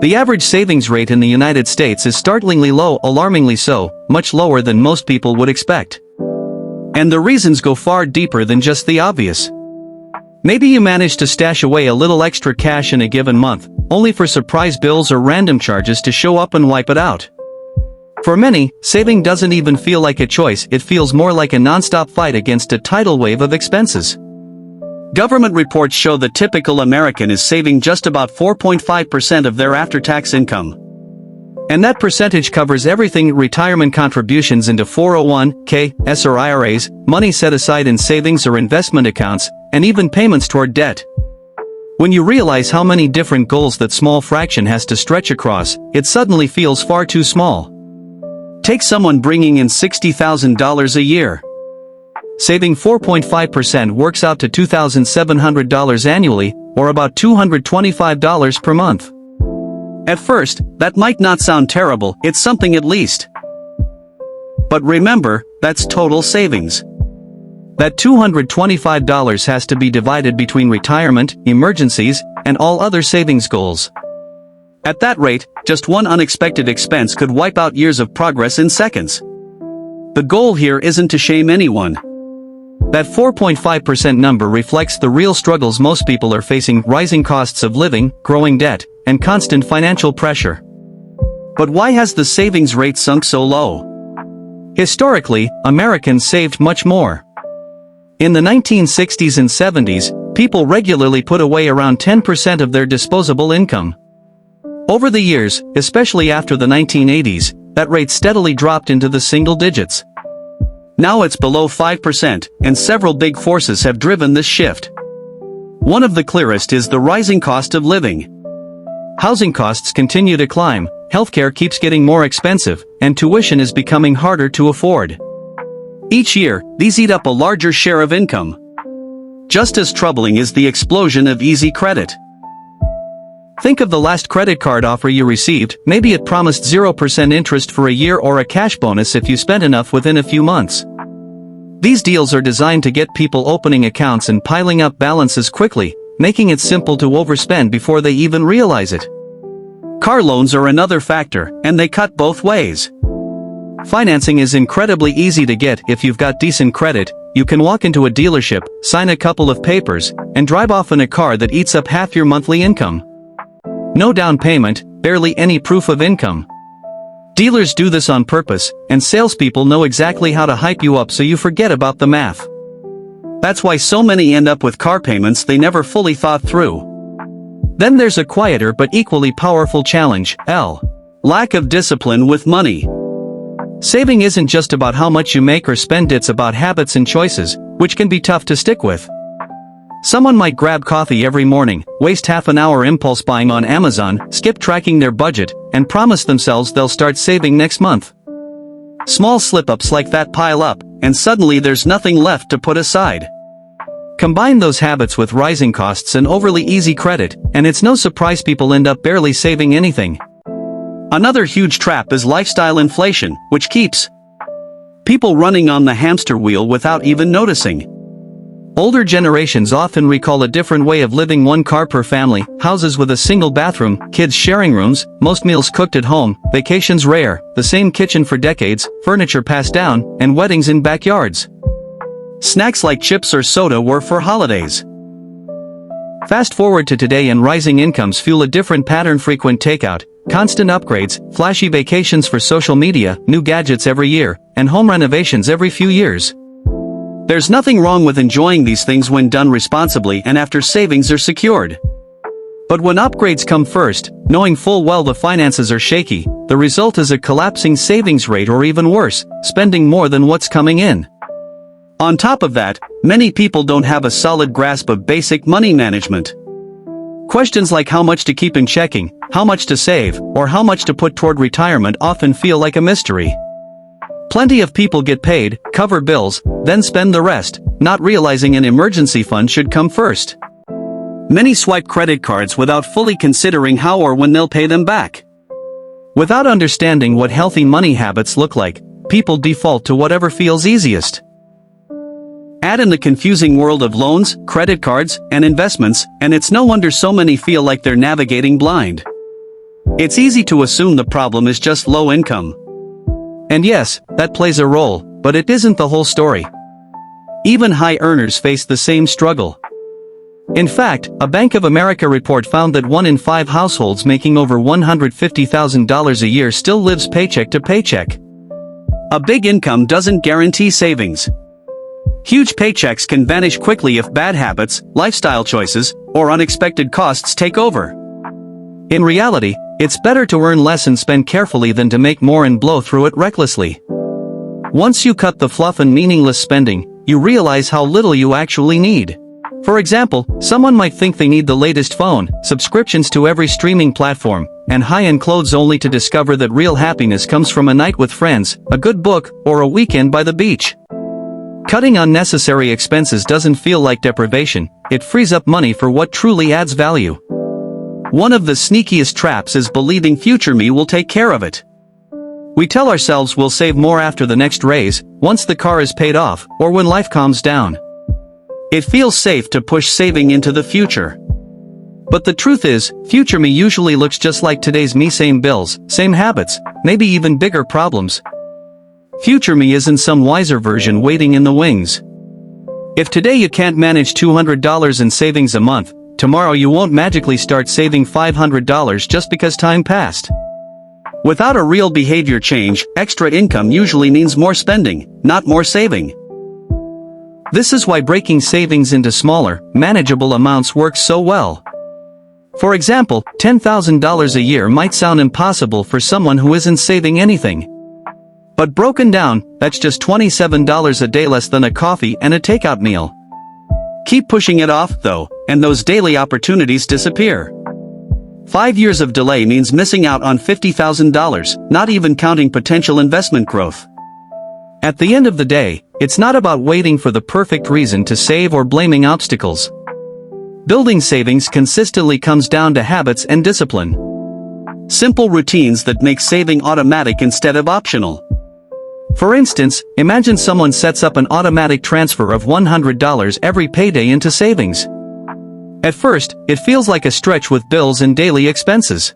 The average savings rate in the United States is startlingly low, alarmingly so, much lower than most people would expect. And the reasons go far deeper than just the obvious. Maybe you manage to stash away a little extra cash in a given month, only for surprise bills or random charges to show up and wipe it out. For many, saving doesn't even feel like a choice, it feels more like a non-stop fight against a tidal wave of expenses. Government reports show the typical American is saving just about 4.5% of their after-tax income. And that percentage covers everything: retirement contributions into 401(k)s or IRAs, money set aside in savings or investment accounts, and even payments toward debt. When you realize how many different goals that small fraction has to stretch across, it suddenly feels far too small. Take someone bringing in $60,000 a year. Saving 4.5% works out to $2,700 annually, or about $225 per month. At first, that might not sound terrible, it's something at least. But remember, that's total savings. That $225 has to be divided between retirement, emergencies, and all other savings goals. At that rate, just one unexpected expense could wipe out years of progress in seconds. The goal here isn't to shame anyone. That 4.5% number reflects the real struggles most people are facing: rising costs of living, growing debt, and constant financial pressure. But why has the savings rate sunk so low? Historically, Americans saved much more. In the 1960s and 70s, people regularly put away around 10% of their disposable income. Over the years, especially after the 1980s, that rate steadily dropped into the single digits. Now it's below 5%, and several big forces have driven this shift. One of the clearest is the rising cost of living. Housing costs continue to climb, healthcare keeps getting more expensive, and tuition is becoming harder to afford. Each year, these eat up a larger share of income. Just as troubling is the explosion of easy credit. Think of the last credit card offer you received. Maybe it promised 0% interest for a year or a cash bonus if you spent enough within a few months. These deals are designed to get people opening accounts and piling up balances quickly, making it simple to overspend before they even realize it. Car loans are another factor, and they cut both ways. Financing is incredibly easy to get if you've got decent credit. You can walk into a dealership, sign a couple of papers, and drive off in a car that eats up half your monthly income. No down payment, barely any proof of income. Dealers do this on purpose, and salespeople know exactly how to hype you up so you forget about the math. That's why so many end up with car payments they never fully thought through. Then there's a quieter but equally powerful challenge: lack of discipline with money. Saving isn't just about how much you make or spend, it's about habits and choices, which can be tough to stick with. Someone might grab coffee every morning, waste half an hour impulse buying on Amazon, skip tracking their budget, and promise themselves they'll start saving next month. Small slip-ups like that pile up, and suddenly there's nothing left to put aside. Combine those habits with rising costs and overly easy credit, and it's no surprise people end up barely saving anything. Another huge trap is lifestyle inflation, which keeps people running on the hamster wheel without even noticing. Older generations often recall a different way of living: one car per family, houses with a single bathroom, kids sharing rooms, most meals cooked at home, vacations rare, the same kitchen for decades, furniture passed down, and weddings in backyards. Snacks like chips or soda were for holidays. Fast forward to today and rising incomes fuel a different pattern: frequent takeout, constant upgrades, flashy vacations for social media, new gadgets every year, and home renovations every few years. There's nothing wrong with enjoying these things when done responsibly and after savings are secured. But when upgrades come first, knowing full well the finances are shaky, the result is a collapsing savings rate, or even worse, spending more than what's coming in. On top of that, many people don't have a solid grasp of basic money management. Questions like how much to keep in checking, how much to save, or how much to put toward retirement often feel like a mystery. Plenty of people get paid, cover bills, then spend the rest, not realizing an emergency fund should come first. Many swipe credit cards without fully considering how or when they'll pay them back. Without understanding what healthy money habits look like, people default to whatever feels easiest. Add in the confusing world of loans, credit cards, and investments, and it's no wonder so many feel like they're navigating blind. It's easy to assume the problem is just low income. And yes, that plays a role, but it isn't the whole story. Even high earners face the same struggle. In fact, a Bank of America report found that 1 in 5 households making over $150,000 a year still lives paycheck to paycheck. A big income doesn't guarantee savings. Huge paychecks can vanish quickly if bad habits, lifestyle choices, or unexpected costs take over. In reality, it's better to earn less and spend carefully than to make more and blow through it recklessly. Once you cut the fluff and meaningless spending, you realize how little you actually need. For example, someone might think they need the latest phone, subscriptions to every streaming platform, and high-end clothes only to discover that real happiness comes from a night with friends, a good book, or a weekend by the beach. Cutting unnecessary expenses doesn't feel like deprivation, it frees up money for what truly adds value. One of the sneakiest traps is believing future me will take care of it. We tell ourselves we'll save more after the next raise, once the car is paid off, or when life calms down. It feels safe to push saving into the future. But the truth is, future me usually looks just like today's me, same bills, same habits, maybe even bigger problems. Future me isn't some wiser version waiting in the wings. If today you can't manage $200 in savings a month, tomorrow you won't magically start saving $500 just because time passed. Without a real behavior change, extra income usually means more spending, not more saving. This is why breaking savings into smaller, manageable amounts works so well. For example, $10,000 a year might sound impossible for someone who isn't saving anything. But broken down, that's just $27 a day less than a coffee and a takeout meal. Keep pushing it off, though, and those daily opportunities disappear. 5 years of delay means missing out on $50,000, not even counting potential investment growth. At the end of the day, it's not about waiting for the perfect reason to save or blaming obstacles. Building savings consistently comes down to habits and discipline. Simple routines that make saving automatic instead of optional. For instance, imagine someone sets up an automatic transfer of $100 every payday into savings. At first, it feels like a stretch with bills and daily expenses.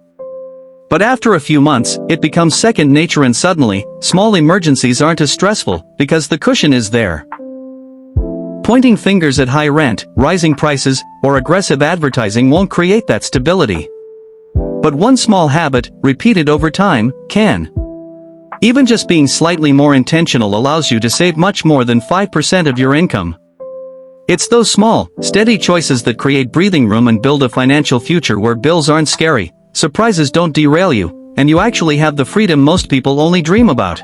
But after a few months, it becomes second nature, and suddenly, small emergencies aren't as stressful, because the cushion is there. Pointing fingers at high rent, rising prices, or aggressive advertising won't create that stability. But one small habit, repeated over time, can. Even just being slightly more intentional allows you to save much more than 5% of your income. It's those small, steady choices that create breathing room and build a financial future where bills aren't scary, surprises don't derail you, and you actually have the freedom most people only dream about.